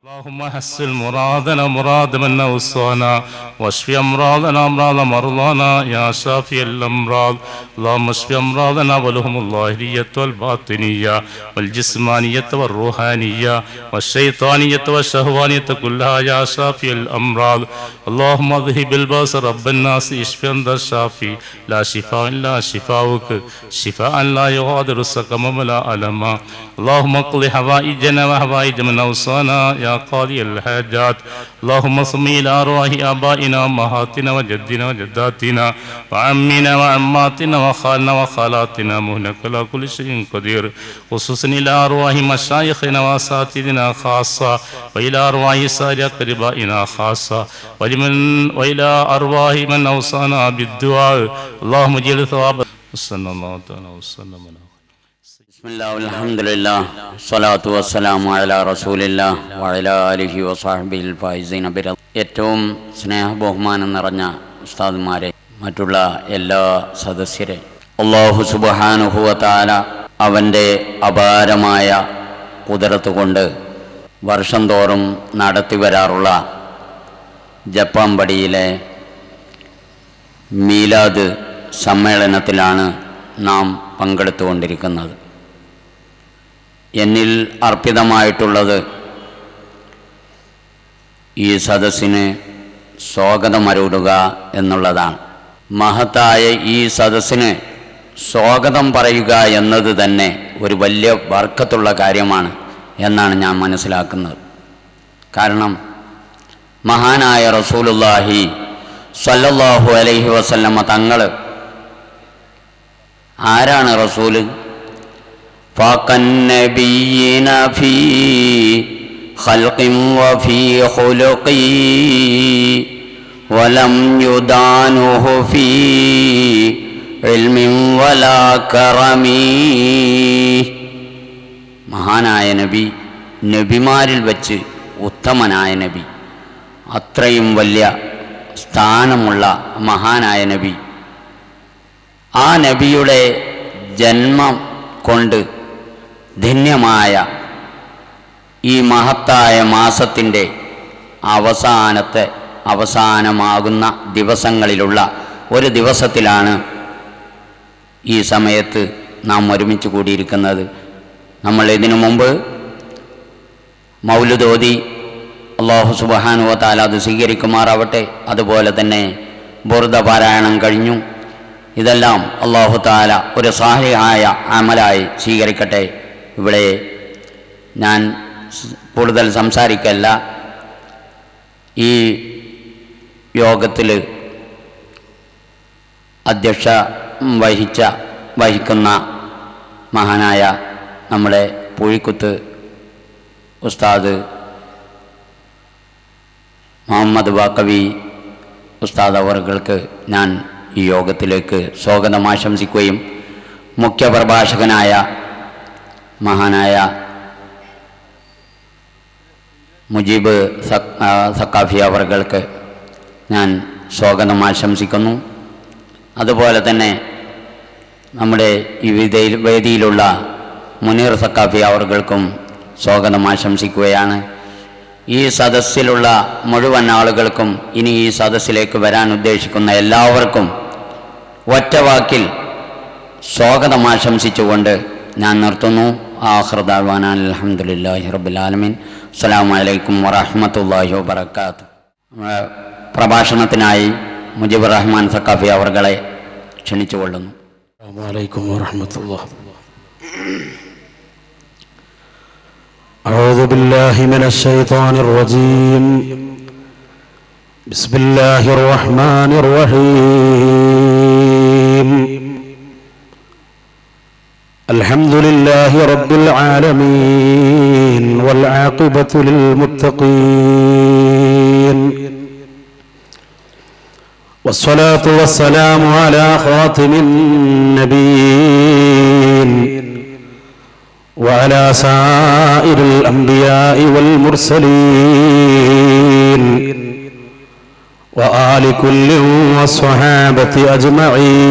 اللهم حسن مرادنا مراد من أوصانا واشف أمراضنا أمراض مرضانا يا شافي الأمراض. اللهم اشف أمراضنا ولهم الظاهرية والباطنية والجسمانية والروحانية والشيطانية والشهوانية كلها يا شافي الأمراض. اللهم اذهب الباس رب الناس اشف أنت الشافي لا شفاء إلا شفاؤك شفاء لا يغادر سقما ولا ألما. اللهم اقض حوائجنا وحوائج من أوصانا يا قاضي الحاجات. اللهم صل إلى أرواح آبائنا وأمهاتنا وجدنا وجداتنا وعمنا وعماتنا وخالنا وخالاتنا إنك على كل شيء قدير. خصوصا إلى أرواح مشايخنا وأساتذتنا خاصة وإلى أرواح سائر أقربائنا خاصة وإلى أرواح من أوصانا بالدعاء. اللهم اجعل ثواب صلى الله تعالى وسلم. ബിസ്മില്ലാഹി അൽഹംദുലില്ലാഹ് സ്വലാത്തു വസ്സലാമു അലാ റസൂലില്ലാഹ് വഅലാ ആലിഹി വസഹ്ബിഹിൽ ഫായിസീന ബിറ. ഏറ്റവും സ്നേഹബഹുമാനം നിറഞ്ഞ ഉസ്താദുമാരെ, മറ്റുള്ള എല്ലാ സദസ്യരെ, അല്ലാഹു സുബ്ഹാനഹു വ തആല അവൻ്റെ അപാരമായ ഖുദ്റത്ത് കൊണ്ട് വർഷം തോറും നടത്തി വരാറുള്ള ജപ്പാൻപടിയിലെ മീലാദ് സമ്മേളനത്തിലാണ് നാം പങ്കെടുത്തുകൊണ്ടിരിക്കുന്നത്. എന്നിൽ അർപ്പിതമായിട്ടുള്ളത് ഈ സദസ്സിന് സ്വാഗതമരുളുക എന്നുള്ളതാണ്. മഹത്തായ ഈ സദസ്സിന് സ്വാഗതം പറയുക എന്നത് തന്നെ ഒരു വലിയ ബർക്കത്തുള്ള കാര്യമാണ് എന്നാണ് ഞാൻ മനസ്സിലാക്കുന്നത്. കാരണം മഹാനായ റസൂലുള്ളാഹി സ്വല്ലല്ലാഹു അലൈഹി വസല്ലമ തങ്ങൾ ആരാണ്? റസൂല് ഫഖന്നബിയ്യിന ഫീ ഖൽഖിൻ വഫീ ഖുലുഖി വലം യുദാനുഹു ഫീ ഇൽമിൻ വലാ കറമി. മഹാനായ നബി, നബിമാരിൽ വെച്ച് ഉത്തമനായ നബി, അത്രയും വലിയ സ്ഥാനമുള്ള മഹാനായ നബി, ആ നബിയുടെ ജന്മം കൊണ്ട് ധന്യമായ ഈ മഹത്തായ മാസത്തിൻ്റെ അവസാനമാകുന്ന ദിവസങ്ങളിലുള്ള ഒരു ദിവസത്തിലാണ് ഈ സമയത്ത് നാം ഒരുമിച്ച് കൂടിയിരിക്കുന്നത്. നമ്മൾ ഇതിനു മുമ്പ് മൗലിദ് ഓതി, അല്ലാഹു സുബ്ഹാനഹു വ തആല അത് സ്വീകരിക്കുമാറാവട്ടെ. അതുപോലെ തന്നെ ബുർദ പാരായണം കഴിഞ്ഞു. ഇതെല്ലാം അല്ലാഹു തആല ഒരു സാലിഹായ അമലായി സ്വീകരിക്കട്ടെ. ഇവിടെ ഞാൻ കൂടുതൽ സംസാരിക്കല്ല. ഈ യോഗത്തിൽ അധ്യക്ഷ വഹിക്കുന്ന മഹാനായ നമ്മുടെ പൂഴിക്കുത്ത് ഉസ്താദ് മുഹമ്മദ് ബാക്കവി ഉസ്താദ് അവർക്ക് ഞാൻ ഈ യോഗത്തിലേക്ക് സ്വാഗതം ആശംസിക്കുകയും മുഖ്യപ്രഭാഷകനായ മഹാനായ മുജീബ് സക്കാഫി അവർക്ക് ഞാൻ സ്വാഗതം ആശംസിക്കുന്നു. അതുപോലെ തന്നെ നമ്മുടെ ഈ വേദിയിലുള്ള മുനീർ സക്കാഫി അവർക്കും സ്വാഗതം ആശംസിക്കുകയാണ്. ഈ സദസ്സിലുള്ള മുഴുവൻ ആളുകൾക്കും ഇനി ഈ സദസ്സിലേക്ക് വരാൻ ഉദ്ദേശിക്കുന്ന എല്ലാവർക്കും ഒറ്റ വാക്കിൽ സ്വാഗതം ആശംസിച്ചുകൊണ്ട് ഞാൻ നിർത്തുന്നു. ആഖിറു ദഅ്വാനാ അൽഹംദുലില്ലാഹി റബ്ബിൽ ആലമീൻ. അസ്സലാമു അലൈക്കും വറഹ്മത്തുള്ളാഹി വബറകാതുഹു. പ്രഭാഷണത്തിനായി മുജീബുർ റഹ്മാൻ സക്കാഫി അവർകളെ ക്ഷണിച്ചുകൊള്ളുന്നു. അസ്സലാമു അലൈക്കും വറഹ്മത്തുള്ളാഹി. أعوذ بالله من الشيطان الرجيم. بسم الله الرحمن الرحيم. الحمد لله رب العالمين والعاقبة للمتقين والصلاة والسلام على خاتم النبيين وعلى سائر الأنبياء والمرسلين وآل كل والصحابة أجمعين.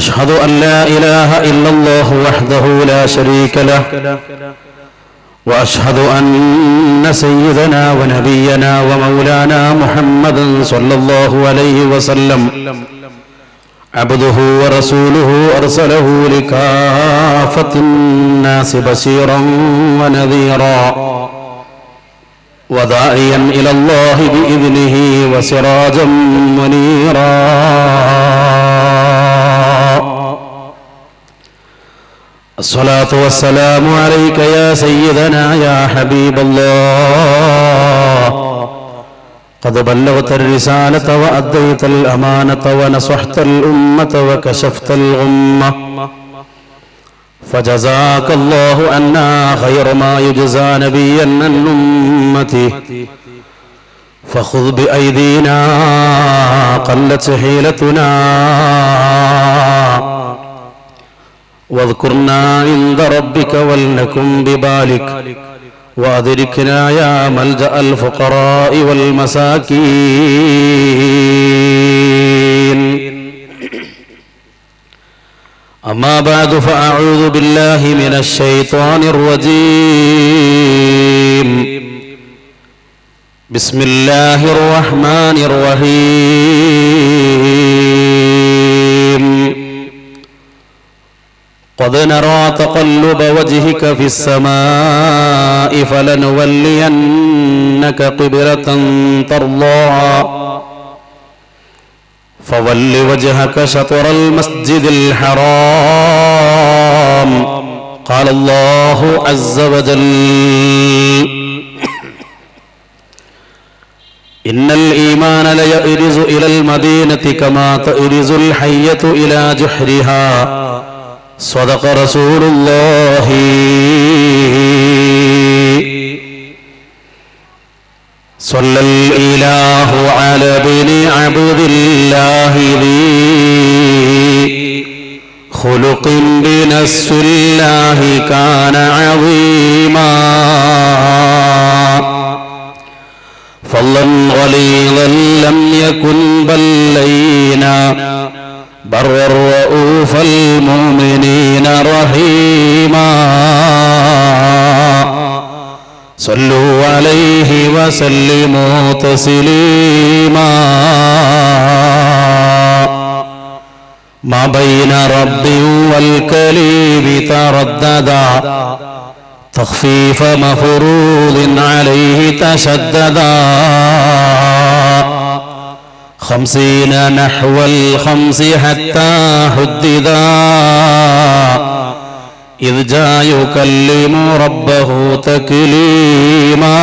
وأشهد أن لا إله إلا الله وحده لا شريك له وأشهد أن سيدنا ونبينا ومولانا محمدا صلى الله عليه وسلم عبده ورسوله أرسله لكافة الناس بشيرا ونذيرا وداعيا إلى الله بإذنه وسراجا منيرا الصلاة والسلام عليك يا سيدنا يا حبيب الله قد بلغت الرسالة وأديت الأمانة ونصحت الأمة وكشفت الغمة فجزاك الله عنا خير ما يجزى نبيا عن أمته فخذ بأيدينا قلت حيلتنا واذكرنا عند ربك ولنكن ببالك وأدركنا يا ملجأ الفقراء والمساكين أما بعد فأعوذ بالله من الشيطان الرجيم بسم الله الرحمن الرحيم قد نرى تقلب وجهك في السماء فلنولينك قبلة ترضاها فول وجهك شطر المسجد الحرام قال الله عز وجل إن الإيمان ليئرز إلى المدينة كما تئرز الحية إلى جحرها صدق رسول الله صلى الإله على ابن عبد الله ذي خلق بنفس الله كان عظيما فضلا غليظا لم يكن بل لينا برا رؤوف المؤمنين رحيما صلوا عليه وسلموا تسليما ما بين رب والكليم ترددا تخفيف مفروض عليه تشددا 50 نحو الخمس حتى حددا إذ جاء يكلم ربه تكليما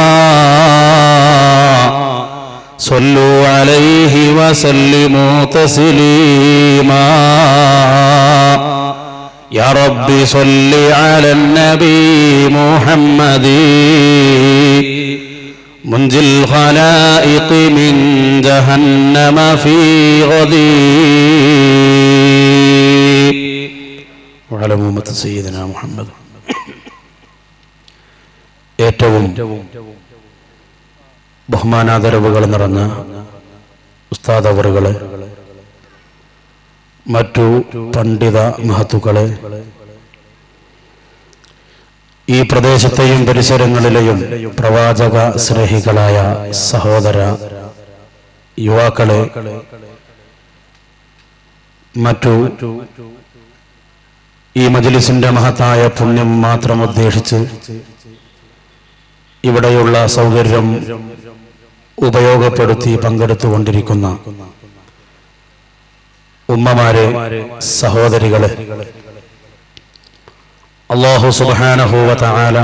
صلوا عليه وسلموا تسليما يا رب صل على النبي محمد منجي الخلائق من جهنم في غدي وعلى أمة سيدنا محمد ഏറ്റവും ബഹുമാനാദരവുകൾ നിറഞ്ഞ ഉസ്താദ് അവറുകളെ, മറ്റു പണ്ഡിത മഹത്തുക്കളെ, ഈ പ്രദേശത്തെയും പരിസരങ്ങളിലെയും പ്രവാചക സ്നേഹികളായ സഹോദര യുവാക്കളെ, മറ്റു ഈ മജ്ലിസിന്റെ മഹത്തായ പുണ്യം മാത്രം ഉദ്ദേശിച്ച് ഇവിടെയുള്ള സൗകര്യം ഉപയോഗപ്പെടുത്തി പങ്കെടുത്തുകൊണ്ടിരിക്കുന്ന ഉമ്മമാരെ, സഹോദരികളെ, അല്ലാഹു സുബ്ഹാനഹു വ തആല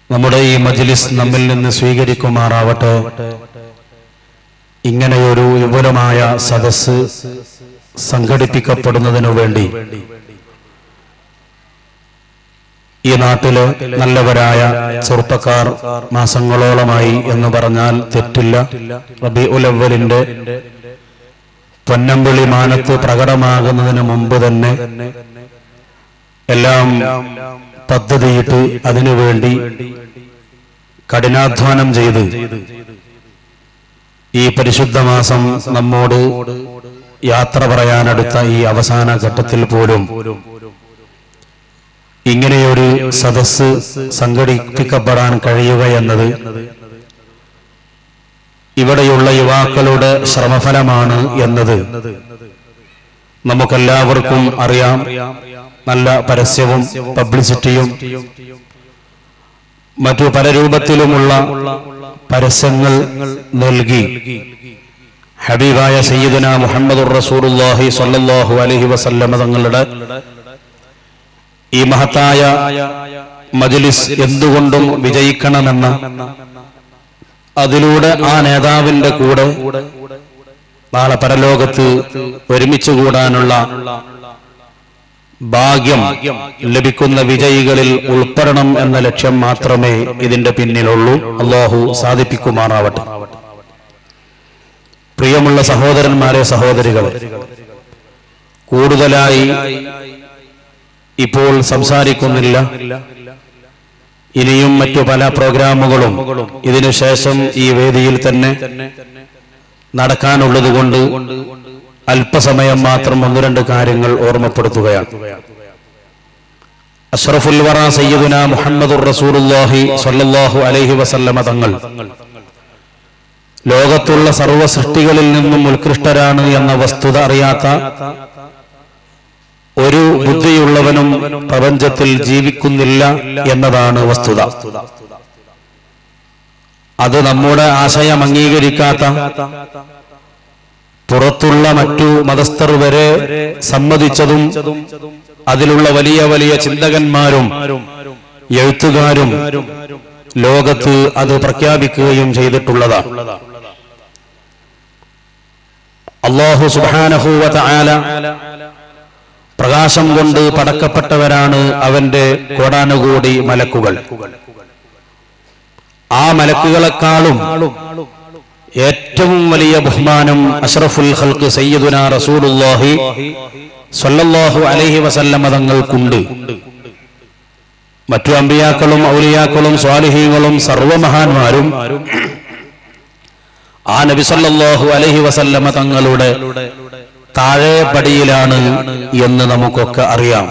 നമ്മുടെ ഈ മജ്ലിസ് നമ്മിൽ നിന്ന് സ്വീകരിക്കുമാറാവട്ടെ. ഇങ്ങനെയൊരു വിപുലമായ സദസ്സ് സംഘടിപ്പിക്കപ്പെടുന്നതിനു വേണ്ടി ഈ നാട്ടിലെ നല്ലവരായ ചെറുപ്പക്കാർ മാസങ്ങളോളമായി എന്ന് പറഞ്ഞാൽ തെറ്റില്ല, റബീഉൽ അവ്വലിന്റെ പൊന്നമ്പിളി മാനത്ത് പ്രകടമാകുന്നതിന് മുമ്പ് തന്നെ എല്ലാം പദ്ധതിയിട്ട് അതിനുവേണ്ടി കഠിനാധ്വാനം ചെയ്ത് ഈ പരിശുദ്ധ മാസം നമ്മോട് യാത്ര പറയാനടുത്ത ഈ അവസാന ഘട്ടത്തിൽ പോലും ഇങ്ങനെയൊരു സദസ്സ് സംഘടിപ്പിക്കപ്പെടാൻ കഴിയുക എന്നത് ഇവിടെയുള്ള യുവാക്കളുടെ ശ്രമഫലമാണ് എന്നത് നമുക്കെല്ലാവർക്കും അറിയാം. നല്ല പരസ്യവും പബ്ലിസിറ്റിയും മറ്റു പല രൂപത്തിലുമുള്ള പരസ്യങ്ങൾ നൽകി ഹബീബായ സയ്യിദുനാ മുഹമ്മദുർ റസൂലുള്ളാഹി സ്വല്ലല്ലാഹു അലൈഹി വസല്ലമ തങ്ങളുടെ ഈ മഹത്തായ മജ്ലിസ് എന്തുകൊണ്ടും വിജയിക്കണമെന്ന, അതിലൂടെ ആ നേതാവിന്റെ കൂടെ നാളെ പരലോകത്ത് ഒരുമിച്ച് കൂടാനുള്ള ഭാഗ്യം ലഭിക്കുന്ന വിജയികളിൽ ഉൾപ്പെടണം എന്ന ലക്ഷ്യം മാത്രമേ ഇതിന്റെ പിന്നിലുള്ളൂ. അല്ലാഹു സാധിപ്പിക്കുമാറാവട്ടെ. പ്രിയമുള്ള സഹോദരന്മാരെ, സഹോദരികളെ, കൂടുതലായി ഇപ്പോൾ സംസാരിക്കുന്നില്ല. ഇനിയും മറ്റു പല പ്രോഗ്രാമുകളും ഇതിനുശേഷം ഈ വേദിയിൽ തന്നെ നടക്കാനുള്ളതുകൊണ്ട് അല്പസമയം മാത്രം ഒന്ന് രണ്ട് കാര്യങ്ങൾ ഓർമ്മപ്പെടുത്തുകയാണ്. അഷ്റഫുൽ വറ സയ്യിദുനാ മുഹമ്മദുർ റസൂലുള്ളാഹി സ്വല്ലല്ലാഹു അലൈഹി വസല്ലമ തങ്ങൾ ലോകത്തുള്ള സർവ്വ സൃഷ്ടികളിൽ നിന്നും ഉത്കൃഷ്ടരാണ് എന്ന വസ്തുത അറിയാത്ത ഒരു ബുദ്ധിയുള്ളവനും പ്രപഞ്ചത്തിൽ ജീവിക്കുന്നില്ല എന്നതാണ് വസ്തുത. അത് നമ്മുടെ ആശയം അംഗീകരിക്കാത്ത പുറത്തുള്ള മറ്റു മതസ്ഥർ വരെ സമ്മതിച്ചതും അതിലുള്ള വലിയ വലിയ ചിന്തകന്മാരും എഴുത്തുകാരും ലോകത്ത് അത് പ്രഖ്യാപിക്കുകയും ചെയ്തിട്ടുള്ളതാണ്. അല്ലാഹു സുബ്ഹാനഹു വ തആല പ്രകാശം കൊണ്ട് പടക്കപ്പെട്ടവരാണ് അവന്റെ കോടാനുകോടി മലക്കുകൾ. ആ മലക്കുകളെക്കാളും ഏറ്റവും വലിയ ബഹുമാനം അഷ്റഫുൽ ഖൽഖ് സയ്യിദുനാ റസൂലുള്ളാഹി സ്വല്ലല്ലാഹു അലൈഹി വസല്ലമ തങ്ങൾക്കുണ്ട്. മറ്റു അമ്പിയാക്കളും ഔലിയാക്കളും സ്വാലിഹീങ്ങളും സർവമഹാന്മാരും ആ നബി സല്ലല്ലാഹു അലൈഹി വസല്ലമ തങ്ങളുടെ താഴെ പടിയിലാണ് എന്ന് നമുക്കൊക്കെ അറിയാം.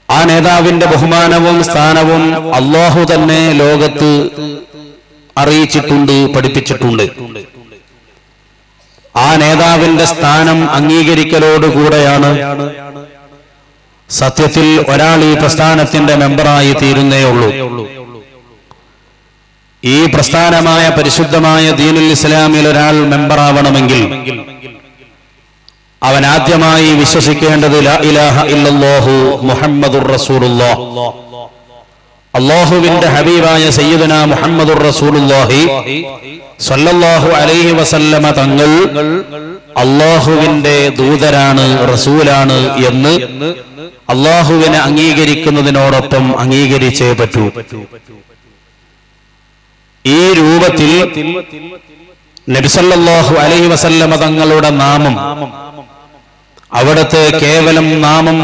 ആ നേതാവിന്റെ ബഹുമാനവും സ്ഥാനവും അല്ലാഹു തന്നെ ലോകത്ത് അറിയിച്ചിട്ടുണ്ട്, പഠിപ്പിച്ചിട്ടുണ്ട്. ആ നേതാവിന്റെ സ്ഥാനം അംഗീകരിക്കലോടുകൂടെയാണ് സത്യത്തിൽ ഒരാൾ ഈ പ്രസ്ഥാനത്തിന്റെ മെമ്പറായി തീരുന്നേ ഉള്ളൂ. ഈ പ്രസ്ഥാനമായ പരിശുദ്ധമായ ദീനുൽ ഇസ്ലാമിൽ ഒരാൾ മെമ്പറാവണമെങ്കിൽ അവൻ ആദ്യമായി വിശ്വസിക്കേണ്ടത് ലാ ഇലാഹ ഇല്ലല്ലാഹു മുഹമ്മദുർ റസൂലുള്ളാഹ്, അല്ലാഹുവിന്റെ ഹബീബായ സയ്യിദുനാ മുഹമ്മദുർ റസൂലുള്ളാഹി സ്വല്ലല്ലാഹു അലൈഹി വസല്ലമ തങ്ങൾ അല്ലാഹുവിന്റെ ദൂതരാണ്, റസൂലാണ് എന്ന് അല്ലാഹുവിനെ അംഗീകരിക്കുന്നതിനോടൊപ്പം അംഗീകരിച്ചേ പറ്റൂ. ഈ രൂപത്തിൽ നബി സല്ലല്ലാഹു അലൈഹി വസല്ലമ തങ്ങളുടെ നാമം, അവിടുത്തെ കേവലം നാമം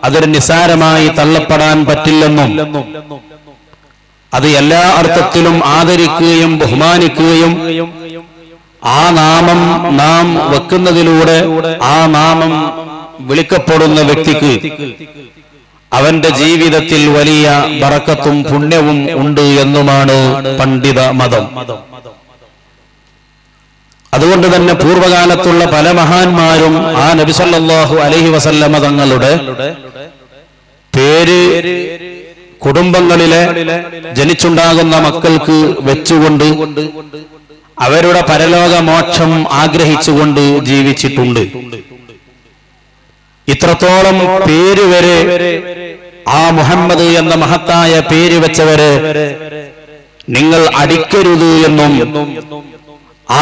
അതൊരു നിസാരമായി തള്ളപ്പെടാൻ പറ്റില്ലെന്നും അത് എല്ലാ അർത്ഥത്തിലും ആദരിക്കുകയും ബഹുമാനിക്കുകയും ആ നാമം നാം വെക്കുന്നതിലൂടെ ആ നാമം വിളിക്കപ്പെടുന്ന വ്യക്തിക്ക് അവന്റെ ജീവിതത്തിൽ വലിയ ബറക്കത്തും പുണ്യവും ഉണ്ട് എന്നുമാണ് പണ്ഡിത മതം. അതുകൊണ്ട് തന്നെ പൂർവകാലത്തുള്ള പല മഹാന്മാരും ആ നബി സല്ലല്ലാഹു അലൈഹി വസല്ലമ തങ്ങളുടെ പേര് കുടുംബങ്ങളിലെ ജനിച്ചുണ്ടാകുന്ന മക്കൾക്ക് വെച്ചുകൊണ്ട് അവരുടെ പരലോക മോക്ഷം ആഗ്രഹിച്ചുകൊണ്ട് ജീവിച്ചിട്ടുണ്ട്. ഇത്രത്തോളം പേര് വരെ ആ മുഹമ്മദ് എന്ന മഹത്തായ പേര് വെച്ചവരെ നിങ്ങൾ അടിക്കരുത് എന്നും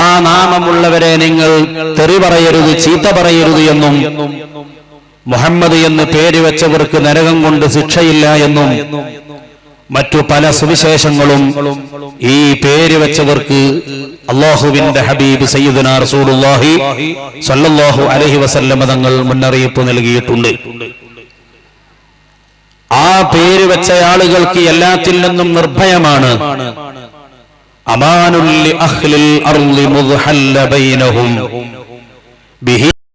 ആ നാമമുള്ളവരെ നിങ്ങൾ തെറി പറയരുത്, ചീത്ത പറയരുത് എന്നും മുഹമ്മദ് എന്ന് പേര് വെച്ചവർക്ക് നരകം കൊണ്ട് ശിക്ഷയില്ല എന്നും മറ്റു പല സുവിശേഷങ്ങളും ഈ പേര് വെച്ചവർക്ക് അല്ലാഹുവിന്റെ ഹബീബ് സയ്യിദുനാ റസൂലുള്ളാഹി സ്വല്ലല്ലാഹു അലൈഹി വസല്ലമ തങ്ങൾ മുന്നറിയിപ്പ് നൽകിയിട്ടുണ്ട്. ആ പേര് വെച്ച ആളുകൾക്ക് എല്ലാത്തിൽ നിന്നും നിർഭയമാണ്. അമാനുൽ ലി അഹ്ലിൽ അർളി മുദ്ഹല്ല ബൈനഹും ബിഹി